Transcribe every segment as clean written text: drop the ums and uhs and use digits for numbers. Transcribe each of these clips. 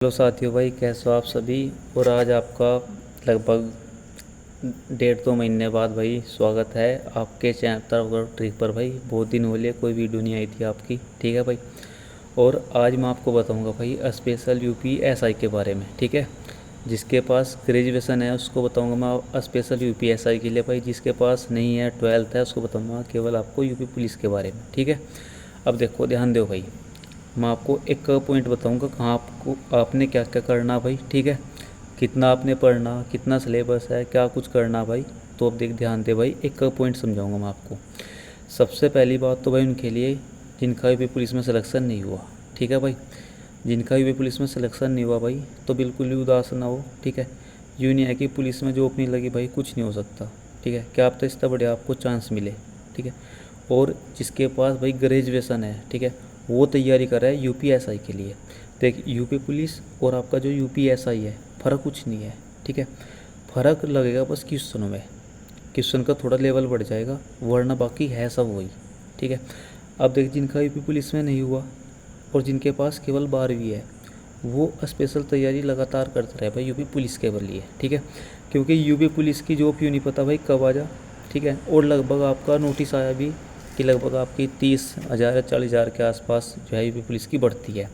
Hello साथियों भाई, कैसे हो आप सभी। और आज आपका लगभग 1.5-2 महीने बाद भाई स्वागत है आपके चैनल पर ट्रिक पर। भाई बहुत दिन हो लिए, कोई वीडियो नहीं आई थी आपकी। ठीक है भाई। और आज मैं आपको बताऊंगा भाई स्पेशल यूपी एसआई के बारे में। ठीक है। जिसके पास ग्रेजुएशन है उसको बताऊंगा मैं स्पेशल यूपी एसआई के लिए। भाई जिसके पास नहीं है, 12th है, उसको बताऊंगा केवल आपको यूपी पुलिस के बारे में। ठीक है। अब देखो, ध्यान दो भाई। मैं आपको एक पॉइंट बताऊंगा कहाँ आपको आपने क्या क्या करना भाई। ठीक है। कितना आपने पढ़ना, कितना सिलेबस है, क्या कुछ करना भाई। तो अब देख, ध्यान दे भाई, एक पॉइंट समझाऊंगा मैं आपको। सबसे पहली बात तो भाई उनके लिए जिनका भी पुलिस में सिलेक्शन नहीं हुआ। ठीक है भाई। जिनका भी पुलिस में सिलेक्शन नहीं हुआ भाई, तो बिल्कुल भी उदास ना हो। ठीक है। यूँ नहीं है कि पुलिस में जॉब नहीं लगी भाई, कुछ नहीं हो सकता। ठीक है। क्या आप तो इससे बढ़िया आपको चांस मिले। ठीक है। और जिसके पास भाई ग्रेजुएशन है, ठीक है, वो तैयारी कर रहा है यूपीएसआई के लिए। देख, यूपी पुलिस और आपका जो यूपीएसआई है, फ़र्क कुछ नहीं है। ठीक है। फ़र्क लगेगा बस क्वेश्चनों में। क्वेश्चन का थोड़ा लेवल बढ़ जाएगा, वरना बाकी है सब वही। ठीक है। अब देख, जिनका यूपी पुलिस में नहीं हुआ और जिनके पास केवल 12वीं है, वो स्पेशल तैयारी लगातार करते रहे भाई यूपी पुलिस के लिए। ठीक है। क्योंकि यूपी पुलिस की जॉब यूँ नहीं पता भाई कब आ जा। ठीक है। और लगभग आपका नोटिस आया भी कि लगभग आपकी 30,000 या 40,000 के आसपास जो है यूपी पुलिस की बढ़ती है।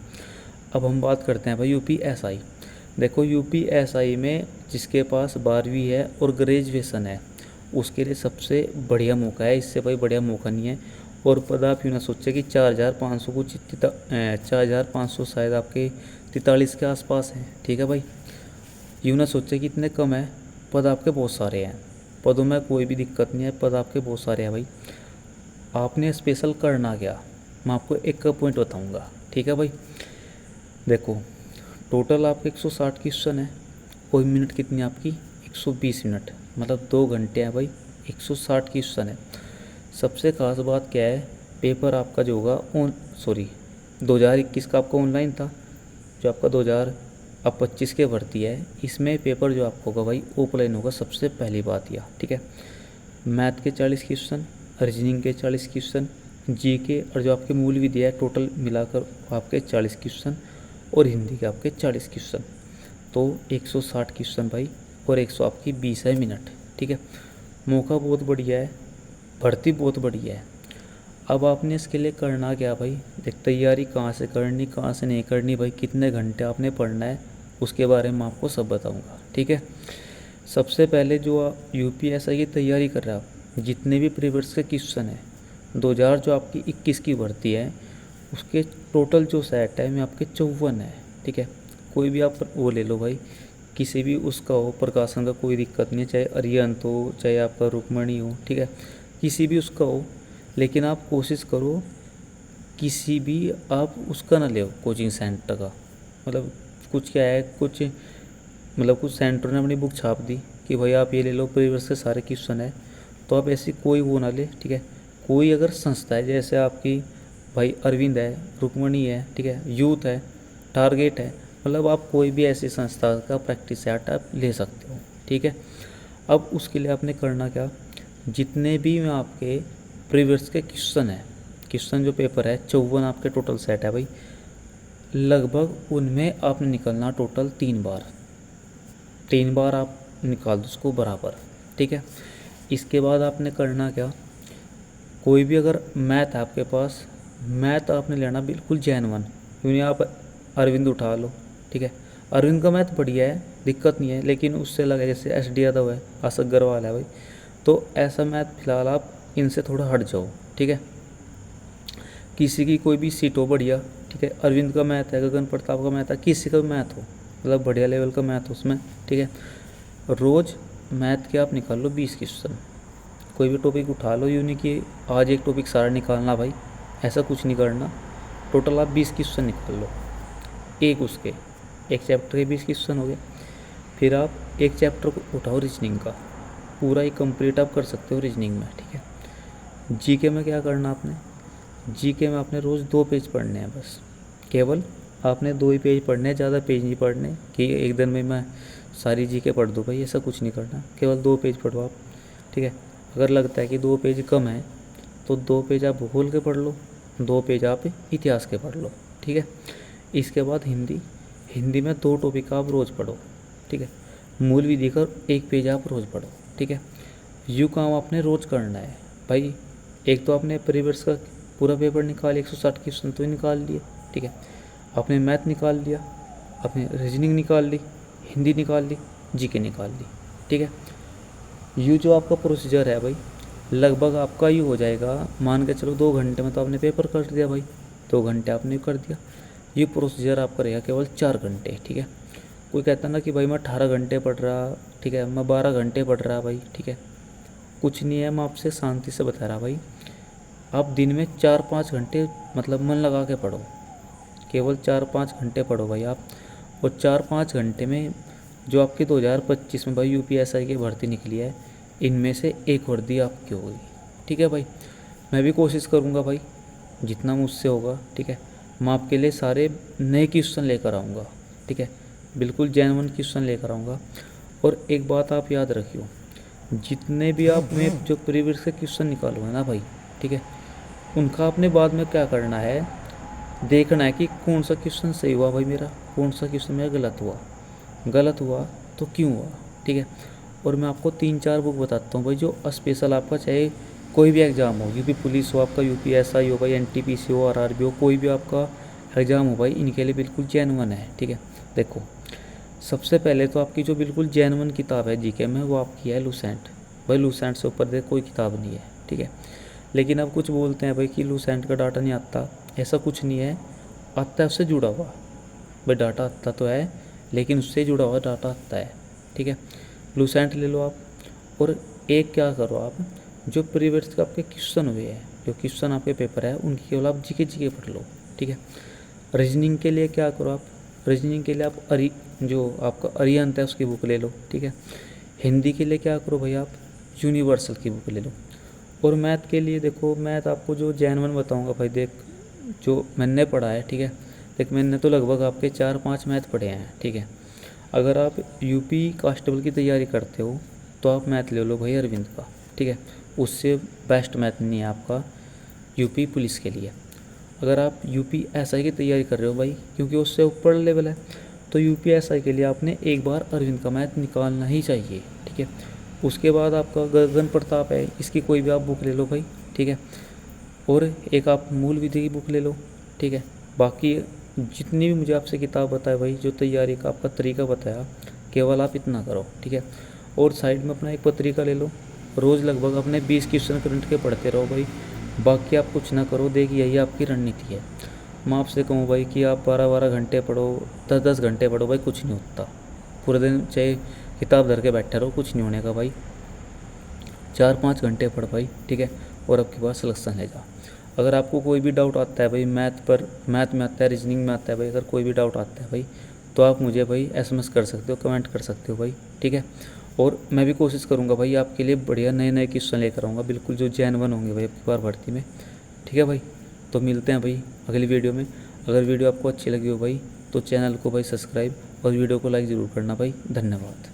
अब हम बात करते हैं भाई यूपी एसआई। देखो, यूपी एसआई में जिसके पास 12वीं है और ग्रेजुएशन है, उसके लिए सबसे बढ़िया मौका है। इससे भाई बढ़िया मौका नहीं है। और पद आप यूँ ना सोचे कि 4,500 कुछ 4,500 शायद आपके 43 के आसपास हैं। ठीक है भाई। यूँ ना सोचे कि इतने कम है। पद आपके बहुत सारे हैं। पदों में कोई भी दिक्कत नहीं है, पद आपके बहुत सारे हैं भाई। आपने स्पेशल करना क्या, मैं आपको एक पॉइंट बताऊंगा। ठीक है भाई। देखो, टोटल आपके 160 क्वेश्चन है और मिनट कितनी आपकी 120 मिनट, मतलब 2 घंटे हैं भाई। 160 क्वेश्चन है। सबसे खास बात क्या है, पेपर आपका जो होगा 2021 का आपका ऑनलाइन था। जो आपका 2025 के भर्ती है, इसमें पेपर जो आपका होगा भाई ऑफलाइन होगा। सबसे पहली बात यह। ठीक है। मैथ के 40 क्वेश्चन, रीजनिंग के 40 क्वेश्चन, जीके और जो आपके मूल विधि है टोटल मिलाकर आपके 40 क्वेश्चन, और हिंदी के आपके 40 क्वेश्चन। तो 160 क्वेश्चन भाई, और 100 आपकी 20 है मिनट। ठीक है। मौका बहुत बढ़िया है, भर्ती बहुत बढ़िया है। अब आपने इसके लिए करना क्या भाई। देख, तैयारी कहाँ से करनी, कहाँ से नहीं करनी भाई, कितने घंटे आपने पढ़ना है, उसके बारे में आपको सब बताऊँगा। ठीक है। सबसे पहले जो यूपीएसआई की तैयारी कर रहा है, जितने भी प्रीवियस के क्वेश्चन है 2000 जो आपकी 21 की भर्ती है, उसके टोटल जो सेट है में आपके 54 है। ठीक है। कोई भी आप वो ले लो भाई, किसी भी उसका हो, प्रकाशन का कोई दिक्कत नहीं है, चाहे अरिहंत हो, चाहे आपका रुक्मणी हो। ठीक है। किसी भी उसका हो, लेकिन आप कोशिश करो किसी भी आप उसका ना ले कोचिंग सेंटर का। मतलब कुछ क्या है, कुछ मतलब कुछ सेंटर ने अपनी बुक छाप दी कि भाई आप ये ले लो, प्रीवियस के सारे क्वेश्चन है, तो आप ऐसी कोई वो ना ले। ठीक है। कोई अगर संस्था है, जैसे आपकी भाई अरविंद है, रुक्मणी है, ठीक है, यूथ है, टारगेट है, मतलब आप कोई भी ऐसी संस्था का प्रैक्टिस सेट आप ले सकते हो। ठीक है। अब उसके लिए आपने करना क्या, जितने भी में आपके प्रीवियस के क्वेश्चन है, क्वेश्चन जो पेपर है 54 आपके टोटल सेट है भाई, लगभग उनमें आपने निकलना टोटल 3 बार। 3 बार आप निकाल दो उसको बराबर। ठीक है। इसके बाद आपने करना क्या, कोई भी अगर मैथ है आपके पास, मैथ आपने लेना बिल्कुल जेन्युइन। क्योंकि आप अरविंद उठा लो। ठीक है। अरविंद का मैथ बढ़िया है, दिक्कत नहीं है, लेकिन उससे लगे जैसे एस डी यादव है, आशा अग्रवाल है भाई, तो ऐसा मैथ फिलहाल आप इनसे थोड़ा हट जाओ। ठीक है। किसी की कोई भी सीट हो बढ़िया, ठीक है, अरविंद का मैथ है, गगन प्रताप का मैथ है, किसी का भी मैथ हो, मतलब बढ़िया लेवल का मैथ हो उसमें। ठीक है। रोज़ मैथ के आप निकाल लो 20 क्वेश्चन। कोई भी टॉपिक उठा लो, यूँ नहीं कि आज एक टॉपिक सारा निकालना भाई, ऐसा कुछ नहीं करना। टोटल आप 20 क्वेश्चन निकाल लो। एक उसके एक चैप्टर के 20 क्वेश्चन हो गए। फिर आप एक चैप्टर को उठाओ रीजनिंग का, पूरा ही कंप्लीट आप कर सकते हो रीजनिंग में। ठीक है। जीके में क्या करना आपने, जीके में आपने रोज़ 2 पेज पढ़ने हैं बस। केवल आपने 2 ही पेज पढ़ने हैं, ज़्यादा पेज नहीं पढ़ने कि एक दिन में मैं सारी जीके पढ़ दूँ भाई, ऐसा कुछ नहीं करना। केवल 2 पेज पढ़ो आप। ठीक है। अगर लगता है कि 2 पेज कम है, तो 2 पेज आप भूगोल के पढ़ लो, 2 पेज आप इतिहास के पढ़ लो। ठीक है। इसके बाद हिंदी। हिंदी में 2 टॉपिक आप रोज़ पढ़ो, ठीक है। मूल विधि का 1 पेज आप रोज़ पढ़ो, ठीक है। यूँ काम आपने रोज़ करना है भाई। एक तो आपने परिवर्स का पूरा पेपर निकाल 160 क्वेश्चन तो निकाल लिए, ठीक है। आपने मैथ निकाल लिया, आपने रीजनिंग निकाल ली, हिंदी निकाल ली, जीके निकाल ली, ठीक है। यूँ जो आपका प्रोसीजर है भाई, लगभग आपका यूँ हो जाएगा, मान के चलो 2 घंटे में तो आपने पेपर कर दिया भाई, 2 घंटे आपने कर दिया। ये प्रोसीजर आपका रहेगा केवल 4 घंटे, ठीक है। कोई कहता ना कि भाई मैं 18 घंटे पढ़ रहा, ठीक है, मैं 12 घंटे पढ़ रहा भाई, ठीक है। कुछ नहीं है, मैं आपसे शांति से बता रहा भाई। आप दिन में 4-5 घंटे मतलब मन लगा के पढ़ो, केवल 4-5 घंटे पढ़ो भाई आप। और 4-5 घंटे में जो आपकी 2025 में भाई यूपीएसआई की भर्ती निकली है, इनमें से एक वर्दी आपकी होगी, ठीक है भाई। मैं भी कोशिश करूँगा भाई जितना मुझसे होगा, ठीक है। मैं आपके लिए सारे नए क्वेश्चन लेकर आऊँगा, ठीक है, बिल्कुल जेन्युइन क्वेश्चन लेकर आऊँगा। और एक बात आप याद रखियो, जितने भी आप में जो प्रीवियस के क्वेश्चन निकालूंगा ना भाई, ठीक है, उनका आपने बाद में क्या करना है, देखना है कि कौन सा क्वेश्चन सही हुआ भाई मेरा, कौन सा क्वेश्चन मेरा गलत हुआ तो क्यों हुआ, ठीक है। और मैं आपको 3-4 बुक बताता हूँ भाई, जो स्पेशल आपका चाहे कोई भी एग्ज़ाम हो, यूपी पुलिस हो, आपका यूपीएसआई हो भाई, एनटीपीसी हो, आरआरबी हो, कोई भी आपका एग्ज़ाम हो भाई, इनके लिए बिल्कुल जेन्युइन है, ठीक है। देखो, सबसे पहले तो आपकी जो बिल्कुल जेन्युइन किताब है जीके में, वो आपकी है लूसेंट भाई। लूसेंट से ऊपर कोई किताब नहीं है, ठीक है। लेकिन अब कुछ बोलते हैं भाई कि लूसेंट का डाटा नहीं आता, ऐसा कुछ नहीं है, आता है, उससे जुड़ा हुआ भाई डाटा आता तो है, लेकिन उससे जुड़ा हुआ डाटा आता है, ठीक है। लूसेंट ले लो आप। और एक क्या करो आप, जो प्रीवियस के आपके क्वेश्चन हुए हैं, जो क्वेश्चन आपके पेपर है, उनकी केवल आप जीके पढ़ लो, ठीक है। रीजनिंग के लिए क्या करो आप, रीजनिंग के लिए आप जो आपका अरिहंत है उसकी बुक ले लो, ठीक है। हिंदी के लिए क्या करो भाई, आप यूनिवर्सल की बुक ले लो। और मैथ के लिए देखो, मैथ आपको जो जेन्युइन बताऊंगा भाई, देख जो मैंने पढ़ा है, ठीक है। देख मैंने तो लगभग आपके 4-5 मैथ पढ़े हैं, ठीक है। अगर आप यूपी कांस्टेबल की तैयारी करते हो तो आप मैथ ले लो भाई अरविंद का, ठीक है। उससे बेस्ट मैथ नहीं है आपका यूपी पुलिस के लिए। अगर आप यूपी एसआई की तैयारी कर रहे हो भाई, क्योंकि उससे ऊपर लेवल है, तो यूपी एसआई के लिए आपने एक बार अरविंद का मैथ निकालना ही चाहिए, ठीक है। उसके बाद आपका गगन प्रताप है, इसकी कोई भी आप बुक ले लो भाई, ठीक है। और एक आप मूल विधि की बुक ले लो, ठीक है। बाकी जितनी भी मुझे आपसे किताब बताए भाई, जो तैयारी का आपका तरीका बताया, केवल आप इतना करो, ठीक है। और साइड में अपना एक पत्रिका ले लो, रोज़ लगभग अपने 20 क्वेश्चन करंट के पढ़ते रहो भाई। बाकी आप कुछ ना करो, देखिए यही आपकी रणनीति है। मैं आपसे कहूँ भाई कि आप 12-12 घंटे पढ़ो, 10-10 घंटे पढ़ो भाई, कुछ नहीं होता। पूरे दिन चाहे किताब धर के बैठे रहो, कुछ नहीं होने का भाई। 4-5 घंटे पढ़ भाई, ठीक है। और आपके पास सिलेक्शन ले जा। अगर आपको कोई भी डाउट आता है भाई मैथ में आता है, रीजनिंग में आता है भाई, अगर कोई भी डाउट आता है भाई, तो आप मुझे भाई एसएमएस कर सकते हो, कमेंट कर सकते हो भाई, ठीक है। और मैं भी कोशिश करूँगा भाई आपके लिए बढ़िया नए नए क्वेश्चन लेकर आऊँगा, बिल्कुल जो जेन्युइन होंगे भाई आपकी बार भर्ती में, ठीक है भाई। तो मिलते हैं भाई अगली वीडियो में। अगर वीडियो आपको अच्छी लगी हो भाई, तो चैनल को भाई सब्सक्राइब और वीडियो को लाइक ज़रूर करना भाई। धन्यवाद।